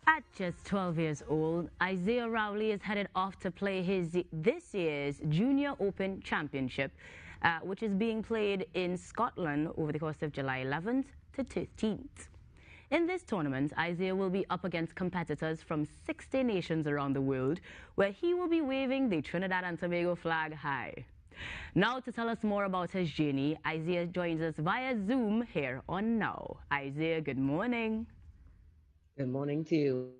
At just 12 years old, Isaiah Rowley is headed off to play this year's Junior Open Championship, which is being played in Scotland over the course of July 11th to 15th. In this tournament, Isaiah will be up against competitors from 60 nations around the world, where he will be waving the Trinidad and Tobago flag high. Now, to tell us more about his journey, Isaiah joins us via Zoom here on Now. Isaiah, good morning. Good morning to you.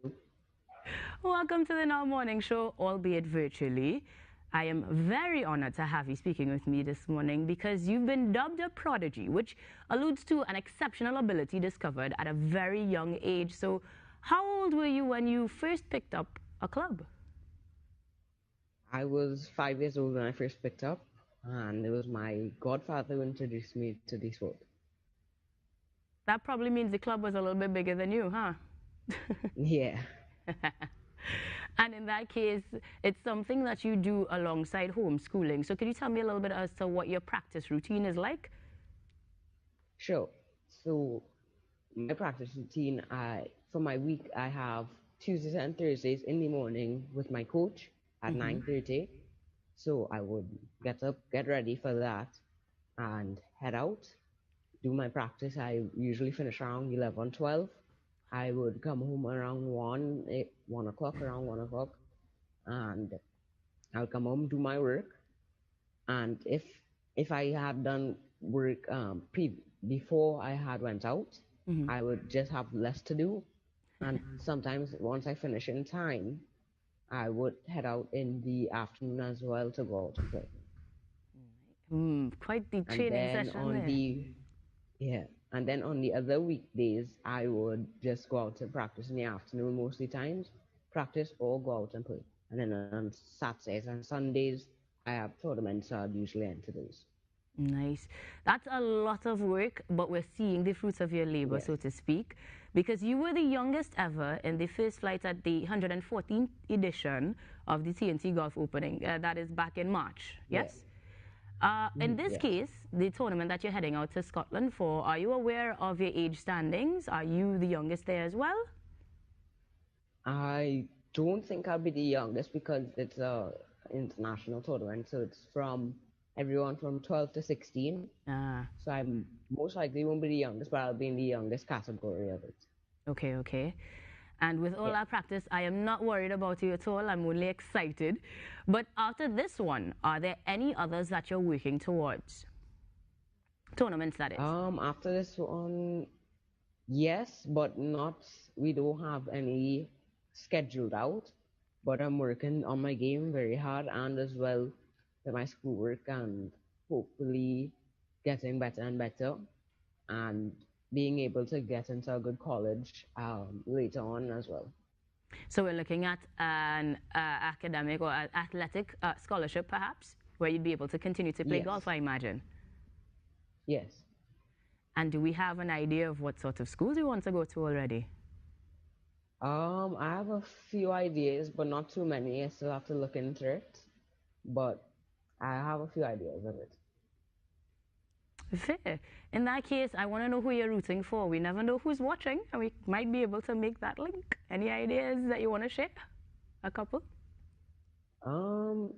Welcome to the Now Morning Show, albeit virtually. I am very honored to have you speaking with me this morning because you've been dubbed a prodigy, which alludes to an exceptional ability discovered at a very young age. So, how old were you when you first picked up a club? I was 5 years old when I first picked up, and it was my godfather who introduced me to the sport. That probably means the club was a little bit bigger than you, huh? Yeah. And in that case, it's something that you do alongside homeschooling. So, could you tell me a little bit as to what your practice routine is like? Sure. So my practice routine, for my week, I have Tuesdays and Thursdays in the morning with my coach at 9:30. So I would get up, get ready for that, and head out, do my practice. I usually finish around 11, 12. I would come home around 1 o'clock, around 1 o'clock, and I'll come home, do my work, and if I had done work before I had went out, I would just have less to do. And sometimes once I finish in time, I would head out in the afternoon as well to go out and play. Quite the And training then session on there. the yeah, and then on the other weekdays, I would just go out and practice in the afternoon mostly times, practice or go out and play. And then on Saturdays and Sundays, I have tournaments, so I'd usually enter those. Nice. That's a lot of work, but we're seeing the fruits of your labor, Yes. so to speak, because you were the youngest ever in the first flight at the 114th edition of the TNT Golf Opening. That is back in March, Yeah. yes? In this Yes. case, the tournament that you're heading out to Scotland for, are you aware of your age standings? Are you the youngest there as well? I don't think I'll be the youngest because it's a international tournament, so it's from everyone from 12 to 16. Ah, So I most likely won't be the youngest, but I'll be in the youngest category of it. okay, okay. And with all Yeah. that practice, I am not worried about you at all. I'm only excited. But after this one, are there any others that you're working towards? Tournaments, that is. After this one, yes, but not. We don't have any scheduled out, but I'm working on my game very hard and as well with my schoolwork and hopefully getting better and better and being able to get into a good college later on as well. So we're looking at an academic or athletic scholarship, perhaps, where you'd be able to continue to play golf, Yes, I imagine. yes. And do we have an idea of what sort of schools you want to go to already? I have a few ideas, but not too many. I still have to look into it, but I have a few ideas of it. Fair. In that case, I want to know who you're rooting for. We never know who's watching, and we might be able to make that link. Any ideas that you want to share? A couple?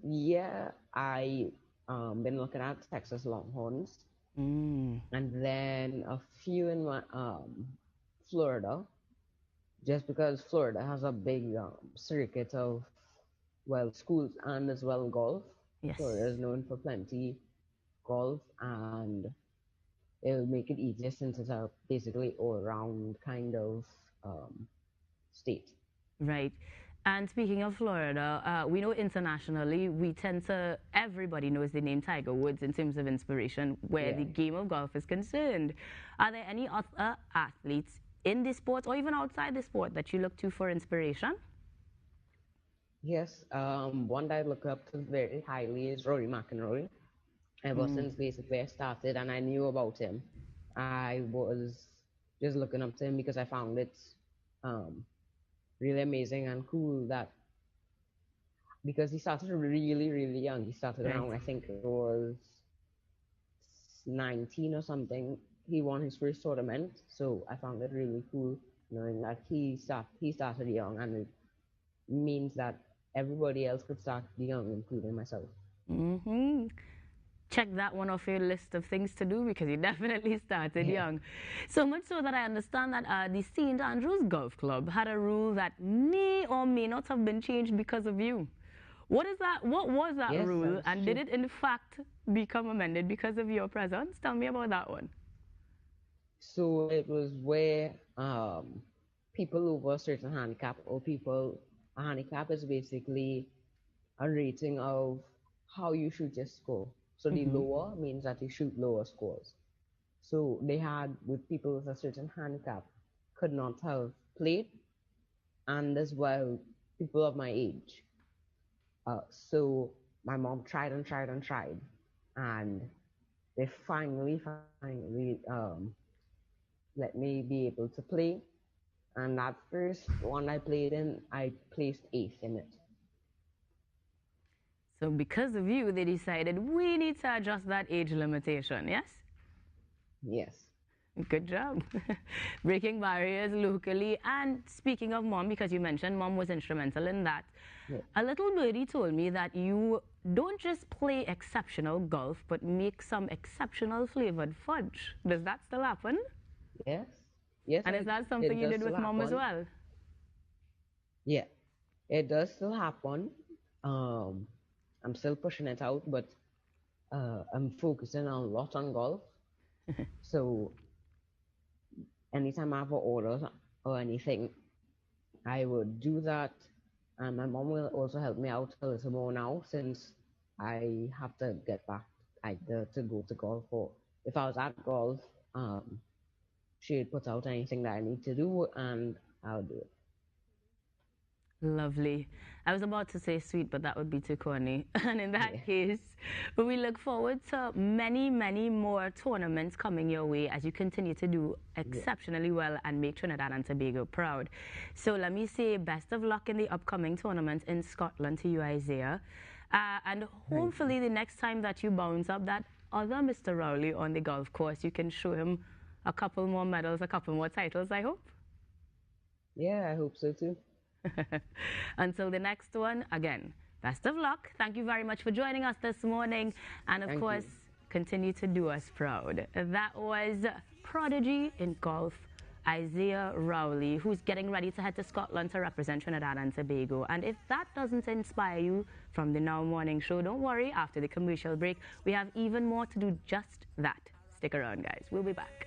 Yeah, I been looking at Texas Longhorns, Mm, and then a few in my Florida, just because Florida has a big circuit of well schools and as well golf. yes. Florida is known for plenty golf, and it'll make it easier since it's a basically all-round kind of um, state. Right. And speaking of Florida, we know internationally we tend to, everybody knows the name Tiger Woods in terms of inspiration where Yeah. the game of golf is concerned. Are there any other athletes in the sport or even outside the sport that you look to for inspiration? Yes, one that I look up to very highly is Rory McIlroy. Ever since basically I started and I knew about him, I was just looking up to him because I found it um, really amazing and cool that because he started really, really young. He started Right. around, I think it was 19 or something. He won his first tournament, so I found it really cool knowing that he started young, and it means that everybody else could start young, including myself. Mm-hmm. Check that one off your list of things to do because you definitely started Yeah. young. So much so that I understand that the St. Andrews Golf Club had a rule that may or may not have been changed because of you. What is that? What was that Yes, rule? that's And did true. it in fact become amended because of your presence? Tell me about that one. So it was where people over a certain handicap, or people, a handicap is basically a rating of how you shoot your score. So the Mm-hmm. lower means that you shoot lower scores. So they had, with people with a certain handicap could not have played, and as well people of my age. So my mom tried and tried and tried, and they finally let me be able to play. And that first one I played in, I placed eighth in it. So because of you, they decided we need to adjust that age limitation. Yes? Yes. Good job. Breaking barriers locally. And speaking of mom, because you mentioned mom was instrumental in that, Yeah. a little birdie told me that you don't just play exceptional golf, but make some exceptional flavored fudge. Does that still happen? Yes. Yes, And is that something it you does did still with mom as happen. well? Yeah, it does still happen. Um, I'm still pushing it out, but I'm focusing a lot on golf. So anytime I have an order or anything, I would do that. And my mom will also help me out a little more now, since I have to get back either to go to golf, or if I was at golf, she'd put out anything that I need to do, and I'll do it. Lovely. I was about to say sweet, but that would be too corny. And in that Yeah. case, we look forward to many, many more tournaments coming your way as you continue to do Yeah. exceptionally well and make Trinidad and Tobago proud. So let me say best of luck in the upcoming tournament in Scotland to you, Isaiah. And Thank you. hopefully the next time that you bounce up that other Mr. Rowley on the golf course, you can show him a couple more medals, a couple more titles, I hope. Yeah, I hope so too. Until the next one, again, best of luck. Thank you very much for joining us this morning. And of Thank course, you. continue to do us proud. That was prodigy in golf, Isaiah Rowley, who's getting ready to head to Scotland to represent Trinidad and Tobago. And if that doesn't inspire you from the Now Morning Show, don't worry. After the commercial break, we have even more to do just that. Stick around, guys. We'll be back.